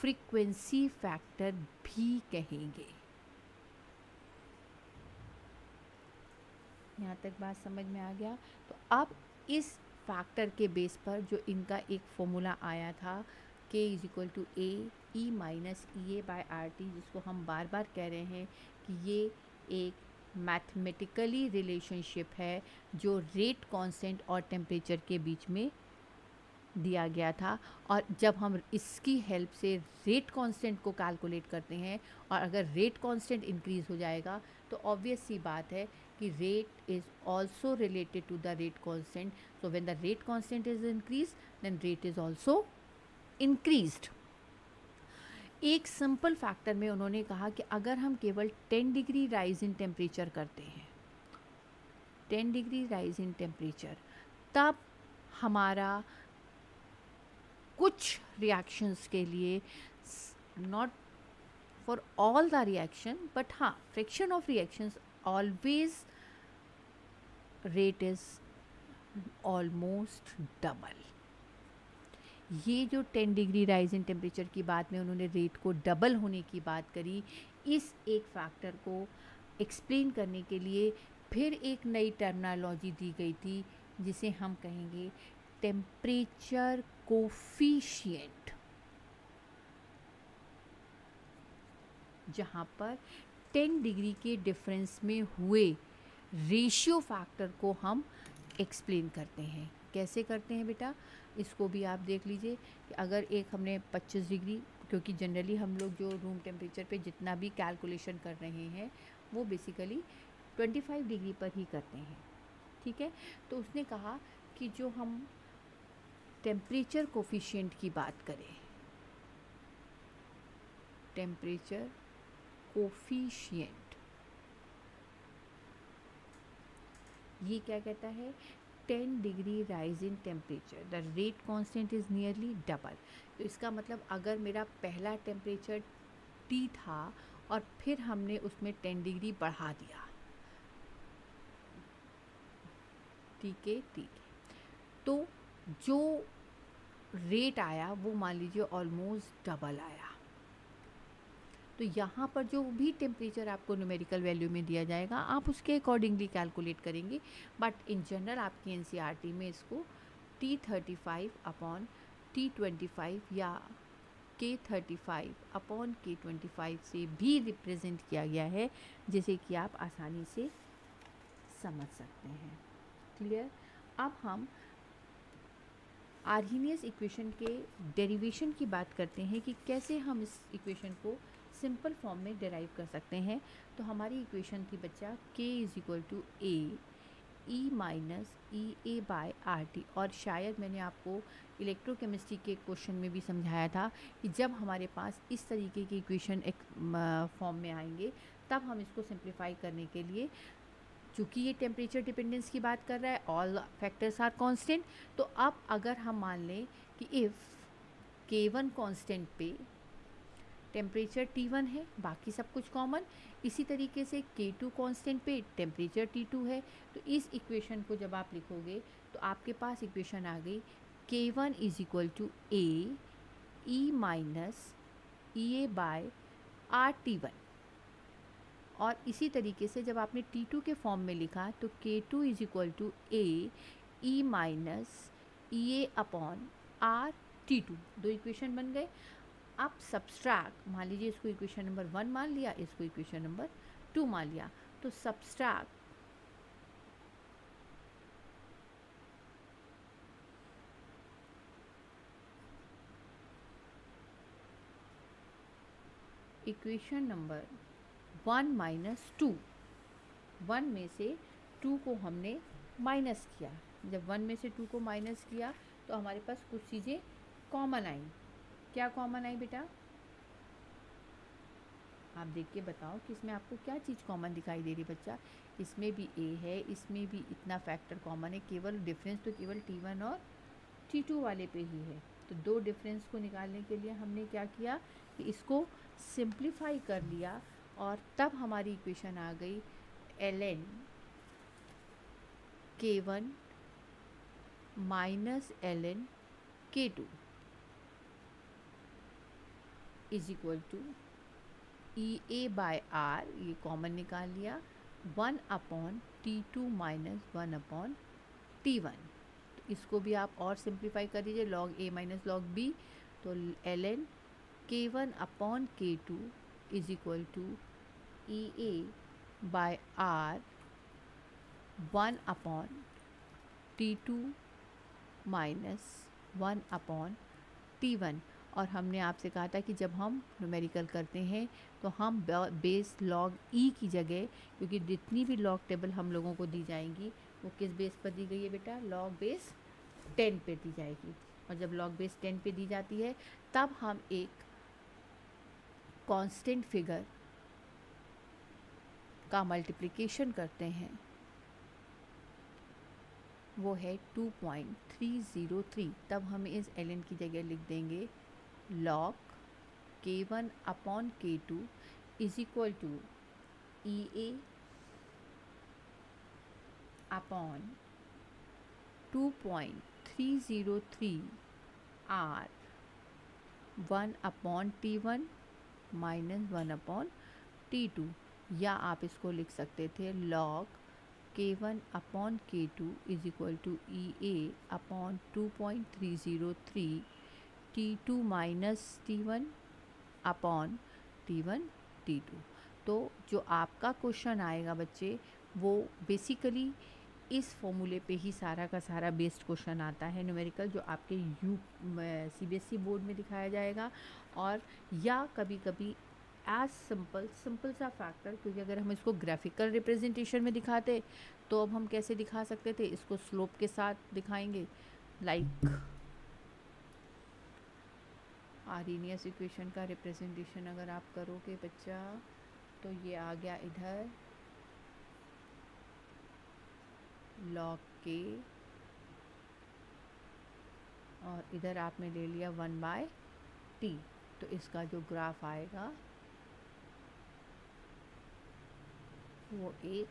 फ्रीक्वेंसी फैक्टर भी कहेंगे। यहाँ तक बात समझ में आ गया। तो अब इस फैक्टर के बेस पर जो इनका एक फॉर्मूला आया था k is equal to A E minus E A by R T, जिसको हम बार बार कह रहे हैं कि ये एक मैथमेटिकली रिलेशनशिप है जो रेट कांस्टेंट और टेम्परेचर के बीच में दिया गया था। और जब हम इसकी हेल्प से रेट कांस्टेंट को कैलकुलेट करते हैं और अगर रेट कांस्टेंट इंक्रीज़ हो जाएगा तो ऑब्वियस सी बात है कि rate is also related to the rate constant. So when the rate constant is increased, then rate is also increased. एक सिंपल फैक्टर में उन्होंने कहा कि अगर हम केवल 10 डिग्री राइज इन टेम्परेचर करते हैं, 10 डिग्री राइज इन टेम्परेचर, तब हमारा कुछ रिएक्शंस के लिए, not for all the reaction but हाँ, fraction of reactions always rate is almost double. ये जो 10 डिग्री राइज इन टेम्परेचर की बात में उन्होंने रेट को डबल होने की बात करी, इस एक फैक्टर को एक्सप्लेन करने के लिए फिर एक नई टर्मिनोलॉजी दी गई थी जिसे हम कहेंगे टेम्परेचर कोफिशिएंट, जहाँ पर 10 डिग्री के डिफरेंस में हुए रेशियो फैक्टर को हम एक्सप्लेन करते हैं. कैसे करते हैं बेटा, इसको भी आप देख लीजिए कि अगर एक हमने 25 डिग्री, क्योंकि जनरली हम लोग जो रूम टेम्परेचर पे जितना भी कैलकुलेशन कर रहे हैं वो बेसिकली 25 डिग्री पर ही करते हैं, ठीक है. तो उसने कहा कि जो हम टेम्परेचर कोफिशिएंट की बात करें, टेम्परेचर कोफिशिएंट, ये क्या कहता है, 10 degree rise in temperature the rate constant is nearly double. तो इसका मतलब अगर मेरा पहला टेम्परेचर T था और फिर हमने उसमें 10 डिग्री बढ़ा दिया, ठीक है, तो जो रेट आया वो मान लीजिए ऑलमोस्ट डबल आया. तो यहाँ पर जो भी टेम्परेचर आपको न्यूमेरिकल वैल्यू में दिया जाएगा आप उसके अकॉर्डिंगली कैलकुलेट करेंगे. बट इन जनरल आपकी NCERT में इसको T35 अपॉन T25 या K35 अपॉन K25 से भी रिप्रेजेंट किया गया है, जिसे कि आप आसानी से समझ सकते हैं. क्लियर. अब हम आर्हेनियस इक्वेशन के डेरिवेशन की बात करते हैं कि कैसे हम इस इक्वेशन को सिंपल फॉर्म में डेराइव कर सकते हैं. तो हमारी इक्वेशन थी बच्चा K is equal to A E minus EA by RT. और शायद मैंने आपको इलेक्ट्रोकेमिस्ट्री के क्वेश्चन में भी समझाया था कि जब हमारे पास इस तरीके की इक्वेशन एक फॉर्म में आएंगे तब हम इसको सिंप्लीफाई करने के लिए, चूँकि ये टेम्परेचर डिपेंडेंस की बात कर रहा है, ऑल फैक्टर्स आर कांस्टेंट, तो अब अगर हम मान लें कि इफ़ K1 कांस्टेंट पे टेम्परेचर T1 है, बाकी सब कुछ कॉमन, इसी तरीके से K2 कांस्टेंट पे टेम्परेचर T2 है, तो इस इक्वेशन को जब आप लिखोगे तो आपके पास इक्वेशन आ गई K1 is equal to A E minus EA by RT1. और इसी तरीके से जब आपने T2 के फॉर्म में लिखा तो K2 is equal to A E minus EA upon RT2. दो इक्वेशन बन गए. आप सब्सट्रैक्ट, मान लीजिए इसको इक्वेशन नंबर 1 मान लिया, इसको इक्वेशन नंबर 2 मान लिया, तो सब्सट्रैक्ट इक्वेशन नंबर 1 माइनस 2, 1 में से 2 को हमने माइनस किया. जब 1 में से 2 को माइनस किया तो हमारे पास कुछ चीज़ें कॉमन आई. क्या कॉमन आई बेटा, आप देख के बताओ कि इसमें आपको क्या चीज़ कॉमन दिखाई दे रही बच्चा. इसमें भी A है, इसमें भी इतना फैक्टर कॉमन है, केवल डिफरेंस तो केवल T1 और T2 वाले पे ही है. तो दो डिफरेंस को निकालने के लिए हमने क्या किया कि इसको सिंप्लीफाई कर लिया और तब हमारी इक्वेशन आ गई ln K1 minus ln K2 is equal to EA by R, ये कॉमन निकाल लिया, 1 upon T2 minus 1 upon T1. तो इसको भी आप और सिंप्लीफाई कर दीजिए, log A minus log B, तो ln K1 upon K2 is equal to EA by R 1 upon T2 minus 1 upon T1. और हमने आपसे कहा था कि जब हम न्यूमेरिकल करते हैं तो हम बेस लॉग ई की जगह, क्योंकि जितनी भी लॉग टेबल हम लोगों को दी जाएंगी वो किस बेस पर दी गई है बेटा, लॉग बेस 10 पे दी जाएगी। और जब लॉग बेस 10 पे दी जाती है तब हम एक कांस्टेंट फिगर का मल्टीप्लिकेशन करते हैं, वो है 2.303। तब हम इस ln की जगह लिख देंगे log k1 upon k2 is equal to EA upon 2.303 R 1 upon T1 minus 1 upon T2, या आप इसको लिख सकते थे log k1 upon k2 is equal to EA upon 2.303 T2 minus T1 upon T1 T2। तो जो आपका क्वेश्चन आएगा बच्चे वो बेसिकली इस फॉर्मूले पे ही सारा का सारा बेस्ड क्वेश्चन आता है न्यूमेरिकल, जो आपके CBSE बोर्ड में दिखाया जाएगा। और या कभी कभी एज सिंपल सा फैक्टर, क्योंकि अगर हम इसको ग्राफिकल रिप्रेजेंटेशन में दिखाते तो अब हम कैसे दिखा सकते थे, इसको स्लोप के साथ दिखाएंगे। लाइक आर्हीनियस इक्वेशन का रिप्रेजेंटेशन अगर आप करोगे बच्चा तो ये आ गया इधर log k, और इधर आपने ले लिया 1/t। तो इसका जो ग्राफ आएगा वो एक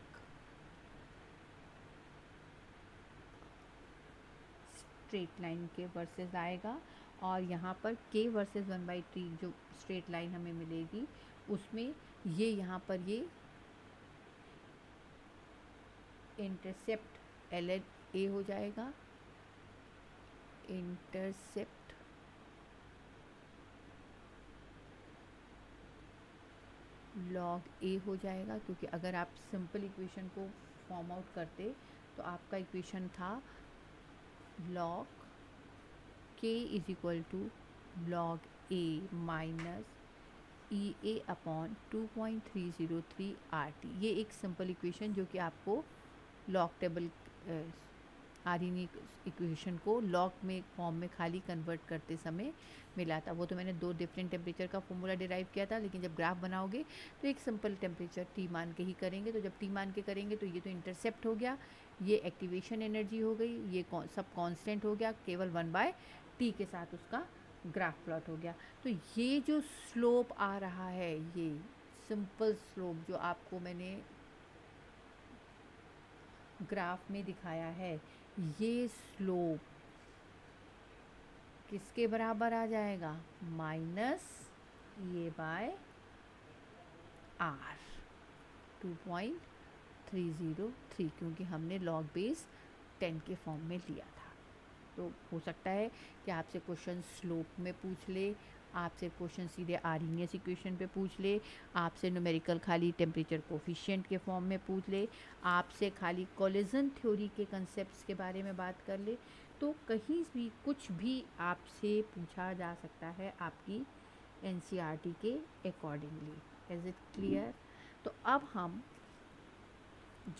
स्ट्रेट लाइन के वर्सेस आएगा, और यहाँ पर k वर्सेस 1/t जो स्ट्रेट लाइन हमें मिलेगी उसमें ये यहाँ पर ये इंटरसेप्ट ln a हो जाएगा, इंटरसेप्ट log a हो जाएगा, क्योंकि अगर आप सिंपल इक्वेशन को फॉर्म आउट करते तो आपका इक्वेशन था log k is equal to log a minus EA upon 2.303 RT। ये एक सिंपल इक्वेशन जो कि आपको लॉग टेबल आर्हीनियस इक्वेशन को लॉग में फॉर्म में खाली कन्वर्ट करते समय मिला था। वो तो मैंने 2 डिफरेंट टेम्परेचर का फॉर्मूला डिराइव किया था, लेकिन जब ग्राफ बनाओगे तो एक सिंपल टेम्परेचर T मान के ही करेंगे। तो जब T मान के करेंगे तो ये तो इंटरसेप्ट हो गया, ये एक्टिवेशन एनर्जी हो गई, ये सब कांस्टेंट हो गया, केवल 1/t के साथ उसका ग्राफ प्लॉट हो गया। तो ये जो स्लोप आ रहा है, ये सिंपल स्लोप जो आपको मैंने ग्राफ में दिखाया है, ये स्लोप किसके बराबर आ जाएगा, माइनस ये बाय आर 2.303, क्योंकि हमने लॉग बेस 10 के फॉर्म में लिया था। तो हो सकता है कि आपसे क्वेश्चन स्लोप में पूछ ले, आपसे क्वेश्चन सीधे आर्हीनियस इक्वेशन पे पूछ ले, आपसे न्यूमेरिकल खाली टेम्परेचर कोफिशिएंट के फॉर्म में पूछ ले, आपसे खाली कोलिजन थ्योरी के कंसेप्ट्स के बारे में बात कर ले। तो कहीं भी कुछ भी आपसे पूछा जा सकता है आपकी NCERT के अकॉर्डिंगली। Is it clear? तो अब हम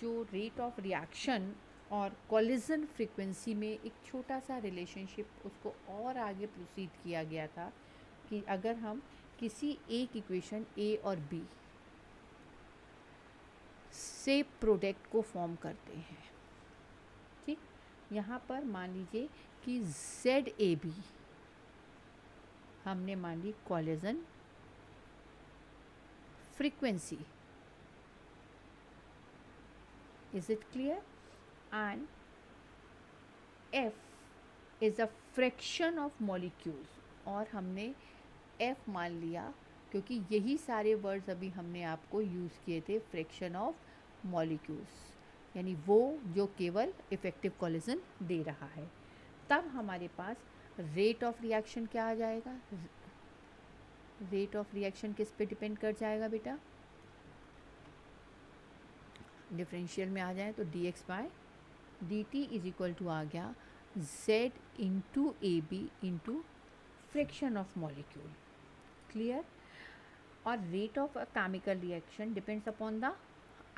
जो रेट ऑफ रिएक्शन और कोलिजन फ्रीक्वेंसी में एक छोटा सा रिलेशनशिप उसको और आगे प्रोसीड किया गया था कि अगर हम किसी एक इक्वेशन A और B से प्रोडक्ट को फॉर्म करते हैं, ठीक, यहाँ पर मान लीजिए कि ZAB हमने मान ली collision frequency. Is it clear? And F is a fraction of molecules, और हमने F मान लिया क्योंकि यही सारे वर्ड्स अभी हमने आपको यूज़ किए थे, फ्रैक्शन ऑफ मॉलिक्यूल्स, यानी वो जो केवल इफ़ेक्टिव कोलिजन दे रहा है। तब हमारे पास रेट ऑफ रिएक्शन क्या आ जाएगा, रेट ऑफ रिएक्शन किस पे डिपेंड कर जाएगा बेटा, डिफरेंशियल में आ जाए तो dx/dt इज इक्वल टू आ गया Z into AB into friction of molecule. Clear? और rate of a chemical reaction depends upon the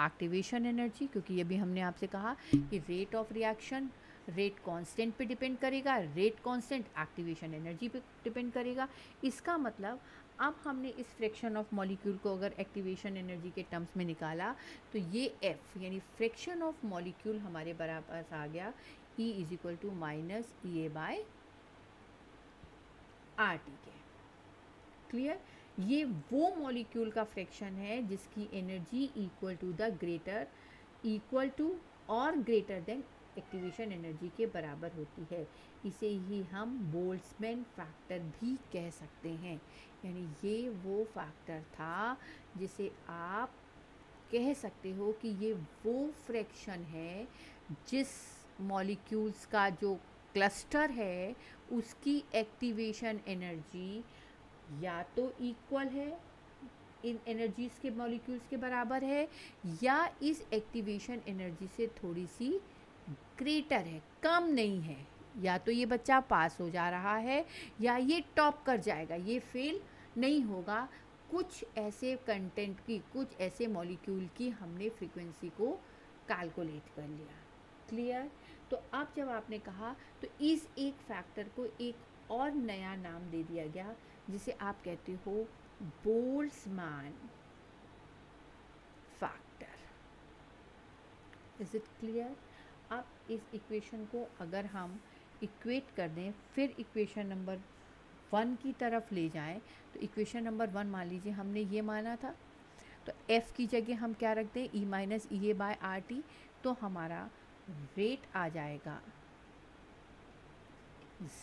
activation energy, क्योंकि ये भी हमने आपसे कहा कि rate of reaction rate constant पे डिपेंड करेगा, रेट कांस्टेंट एक्टिवेशन एनर्जी पे डिपेंड करेगा। इसका मतलब अब हमने इस फ्रिक्शन ऑफ मॉलिक्यूल को अगर एक्टिवेशन एनर्जी के टर्म्स में निकाला तो ये F यानी फ्रिक्शन ऑफ मॉलिक्यूल हमारे बराबर आ गया E is equal to minus EA by RT के। क्लियर? ये वो मॉलिक्यूल का फ्रैक्शन है जिसकी energy equal to the greater equal to और ग्रेटर देन एक्टिवेशन एनर्जी के बराबर होती है। इसे ही हम बोल्ट्जमैन फैक्टर भी कह सकते हैं। यानी ये वो फैक्टर था जिसे आप कह सकते हो कि ये वो फ्रैक्शन है जिस मॉलिक्यूल्स का जो क्लस्टर है उसकी एक्टिवेशन एनर्जी या तो इक्वल है इन एनर्जीज के मॉलिक्यूल्स के बराबर है या इस एक्टिवेशन एनर्जी से थोड़ी सी ग्रेटर है, कम नहीं है। या तो ये बच्चा पास हो जा रहा है या ये टॉप कर जाएगा, ये फेल नहीं होगा। कुछ ऐसे कंटेंट की, कुछ ऐसे मॉलिक्यूल की हमने फ्रीक्वेंसी को कैलकुलेट कर लिया। क्लियर? तो अब जब आपने कहा तो इस एक फैक्टर को एक और नया नाम दे दिया गया जिसे आप कहते हो Boltzmann factor. Is it clear? अब इस इक्वेशन को अगर हम इक्वेट कर दें, फिर इक्वेशन नंबर 1 की तरफ ले जाएं, तो इक्वेशन नंबर 1 मान लीजिए हमने ये माना था, तो F की जगह हम क्या रखते हैं E minus EA by RT, तो हमारा रेट आ जाएगा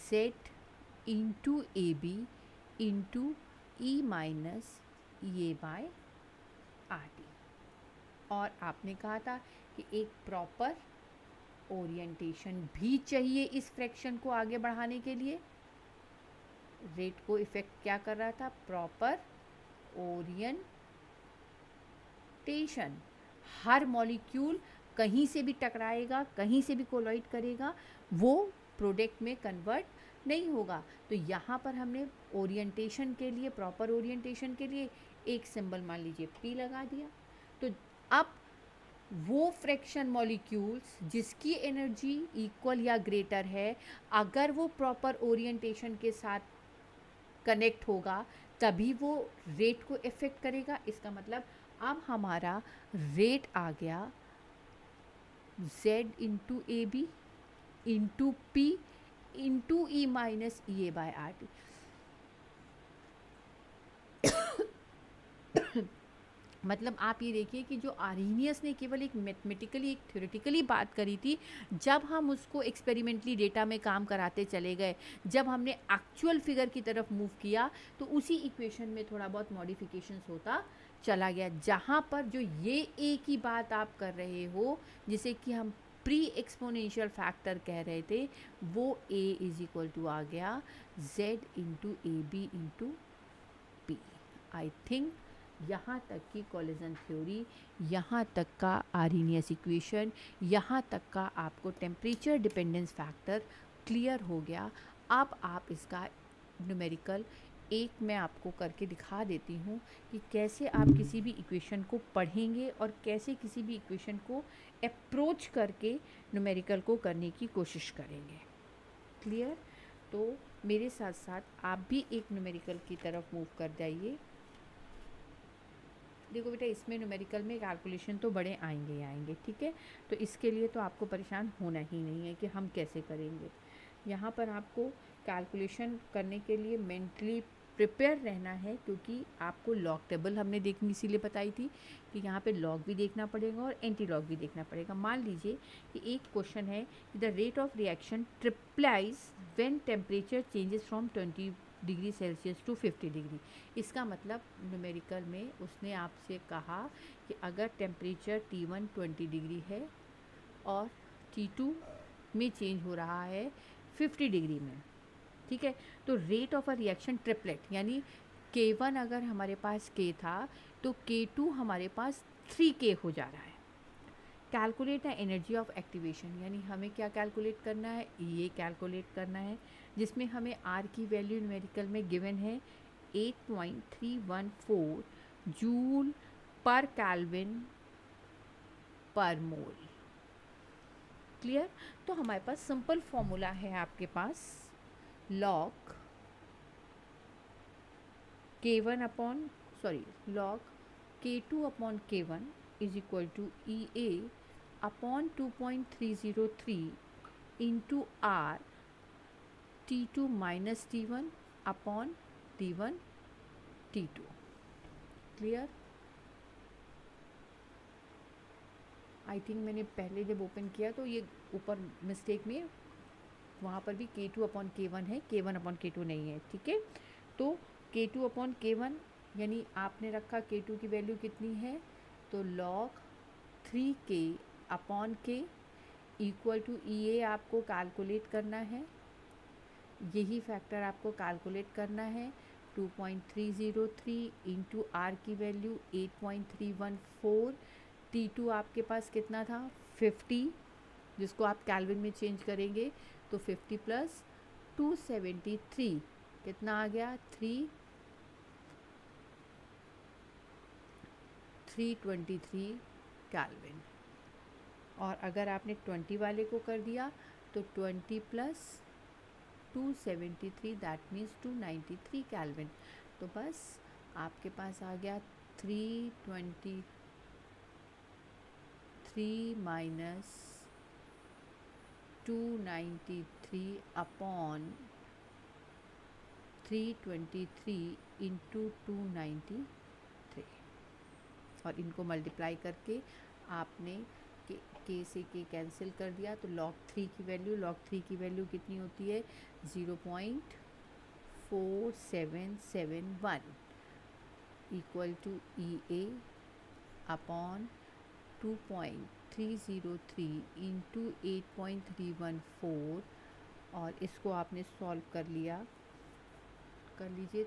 Z into AB into E minus EA by RT। और आपने कहा था कि एक प्रॉपर ओरिएंटेशन भी चाहिए इस फ्रैक्शन को आगे बढ़ाने के लिए। रेट को इफेक्ट क्या कर रहा था? Proper orientation. हर मॉलिक्यूल कहीं से भी टकराएगा, कहीं से भी कोलाइड करेगा, वो प्रोडक्ट में कन्वर्ट नहीं होगा। तो यहाँ पर हमने ओरिएंटेशन के लिए, प्रॉपर ओरिएंटेशन के लिए एक सिंबल मान लीजिए P लगा दिया। तो अब वो फ्रैक्शन मॉलिक्यूल्स जिसकी एनर्जी इक्वल या ग्रेटर है, अगर वो प्रॉपर ओरिएंटेशन के साथ कनेक्ट होगा तभी वो रेट को इफेक्ट करेगा। इसका मतलब अब हमारा रेट आ गया Z into AB into P into E minus EA by RT। मतलब आप ये देखिए कि जो आर्हीनियस ने केवल एक मैथमेटिकली, एक थ्योरेटिकली बात करी थी, जब हम उसको एक्सपेरिमेंटली डेटा में काम कराते चले गए, जब हमने एक्चुअल फिगर की तरफ मूव किया, तो उसी इक्वेशन में थोड़ा बहुत मॉडिफिकेशंस होता चला गया। जहाँ पर जो ये एक ही बात आप कर रहे हो, जिसे कि हम प्री एक्सपोनेंशियल फैक्टर कह रहे थे, वो A इज इक्वल टू आ गया Z into AB into P। I think यहाँ तक की कोलिजन थ्योरी, यहाँ तक का आर्हीनियस इक्वेशन, यहाँ तक का आपको टेम्परेचर डिपेंडेंस फैक्टर क्लियर हो गया। अब आप इसका न्यूमेरिकल एक मैं आपको करके दिखा देती हूँ कि कैसे आप किसी भी इक्वेशन को पढ़ेंगे और कैसे किसी भी इक्वेशन को अप्रोच करके न्यूमेरिकल को करने की कोशिश करेंगे। क्लियर? तो मेरे साथ साथ आप भी एक न्यूमेरिकल की तरफ मूव कर जाइए। देखो बेटा, इसमें न्यूमेरिकल में कैलकुलेशन तो बड़े आएंगे ही आएंगे, ठीक है? तो इसके लिए तो आपको परेशान होना ही नहीं है कि हम कैसे करेंगे। यहाँ पर आपको कैलकुलेशन करने के लिए मेंटली प्रिपेयर रहना है, क्योंकि आपको लॉग टेबल हमने देखनी इसीलिए बताई थी कि यहाँ पे लॉग भी देखना पड़ेगा और एंटी लॉग भी देखना पड़ेगा। मान लीजिए कि एक क्वेश्चन है कि the rate of reaction triplizes when temperature changes from 20 degree Celsius to 50 degree. इसका मतलब न्यूमेरिकल में उसने आपसे कहा कि अगर टेम्परेचर T1 20 डिग्री है और T2 में चेंज हो रहा है 50 डिग्री में, ठीक है, तो rate of a reaction triplet यानी K1 अगर हमारे पास K था तो K2 हमारे पास 3K हो जा रहा है। Calculate the energy of activation, यानी हमें क्या कैलकुलेट करना है, ये कैलकुलेट करना है, जिसमें हमें आर की वैल्यू न्यूमेरिकल में गिवन है 8.314 जूल पर केल्विन पर मोल। क्लियर? तो हमारे पास सिंपल फॉर्मूला है आपके पास, log K1 upon log K2 upon K1 is equal to EA upon 2.303 into R T2 minus T1 upon T1 T2। Clear? I think मैंने पहले जब ओपन किया तो ये ऊपर मिस्टेक में वहाँ पर भी K2 अपॉन K1 है, K1 अपॉन K2 नहीं है। ठीक है, तो K2 अपॉन K1 यानी आपने रखा K2 की वैल्यू कितनी है, तो log 3K upon K equal to EA आपको कैलकुलेट करना है, यही फैक्टर आपको कैलकुलेट करना है 2.303 इंटू R की वैल्यू 8.314, T2 आपके पास कितना था 50, जिसको आप कैल्विन में चेंज करेंगे तो 50 प्लस 273 कितना आ गया 323 कैल्विन। और अगर आपने 20 वाले को कर दिया तो 20 प्लस 273 दैट मीन्स 293 कैल्विन। तो बस आपके पास आ गया 323 माइनस 293 अपॉन 323 इंटू 293, और इनको मल्टीप्लाई करके आपने के से के कैंसिल कर दिया तो log 3 की वैल्यू कितनी होती है 0.4771 equal to EA upon 2.303 into 8.314, और इसको आपने सॉल्व कर लीजिए।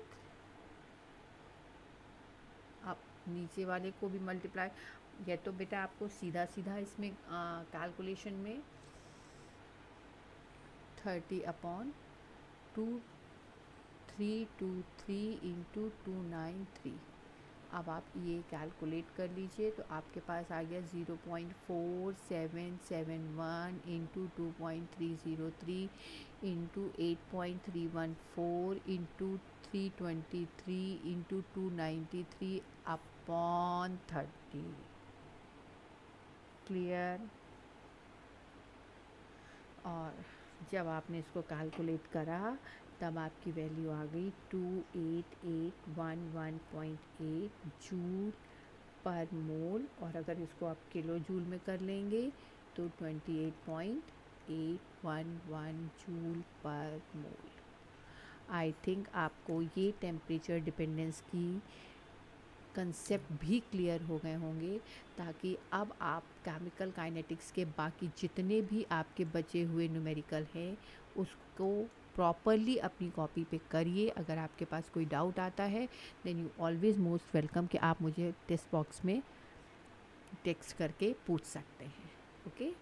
आप नीचे वाले को भी मल्टीप्लाई, या तो बेटा आपको सीधा इसमें कैलकुलेशन में 30 अपॉन 2323 इंटू 293, अब आप ये कैलकुलेट कर लीजिए तो आपके पास आ गया 0.4771 into 2.303 into 8.314 into 323 into 293 upon 30। Clear? और जब आपने इसको कैलकुलेट करा तब आपकी वैल्यू आ गई 28811.8 जूल पर मोल, और अगर इसको आप किलो जूल में कर लेंगे तो 28.811 जूल पर मोल। आई थिंक आपको ये टेम्परेचर डिपेंडेंस की कंसेप्ट भी क्लियर हो गए होंगे, ताकि अब आप केमिकल काइनेटिक्स के बाकी जितने भी आपके बचे हुए न्यूमेरिकल हैं उसको प्रॉपरली अपनी कॉपी पे करिए। अगर आपके पास कोई डाउट आता है then you always most welcome कि आप मुझे टेक्स्ट बॉक्स में टेक्स्ट करके पूछ सकते हैं। ओके।